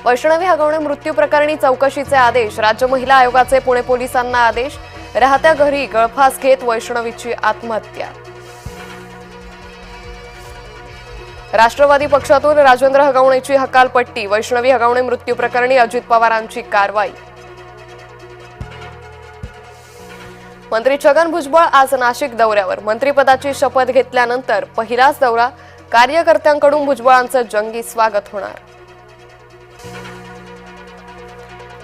वैष्णवी हगवणे मृत्यू प्रकरणी चौकशीचे आदेश। राज्य महिला आयोगाचे पुणे पोलिसांना आदेश। राहत्या घरी गळफास घेत वैष्णवीची आत्महत्या। राष्ट्रवादी पक्षातून राजेंद्र हगवणेची हकालपट्टी। वैष्णवी हगवणे मृत्यू प्रकरणी अजित पवारांची कारवाई। मंत्री छगन भुजबळ आज नाशिक दौऱ्यावर। मंत्रिपदाची शपथ घेतल्यानंतर पहिलाच दौरा। कार्यकर्त्यांकडून भुजबळांचं जंगी स्वागत होणार।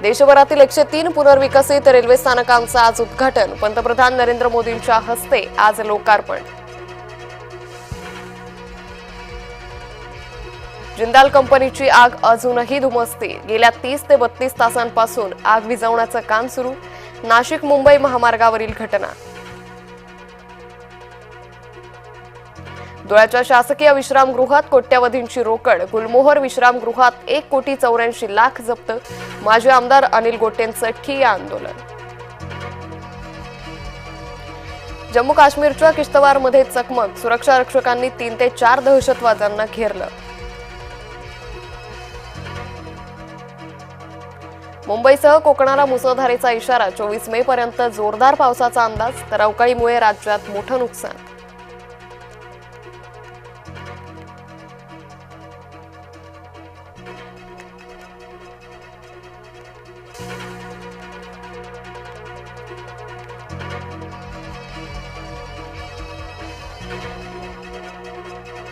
देशभरातील 103 पुनर्विकसित रेल्वे स्थानकांचं आज उद्घाटन। पंतप्रधान नरेंद्र मोदींच्या हस्ते आज लोकार्पण। जिंदाल कंपनीची आग अजूनही धुमसते। गेल्या 30 ते 32 तासांपासून आग विझवण्याचं काम सुरू। नाशिक मुंबई महामार्गावरील घटना। धुळ्याच्या शासकीय विश्रामगृहात कोट्यवधींची रोकड। गुलमोहर विश्रामगृहात 1,84,00,000 जप्त। माजी आमदार अनिल गोटेंचं ठिय्या आंदोलन। जम्मू काश्मीरच्या किश्तवारमध्ये चकमक। सुरक्षा रक्षकांनी 3 ते 4 दहशतवाद्यांना घेरलं। मुंबईसह कोकणाला मुसळधारेचा इशारा। 24 मे पर्यंत जोरदार पावसाचा अंदाज। तर अवकाळीमुळे राज्यात मोठं नुकसान।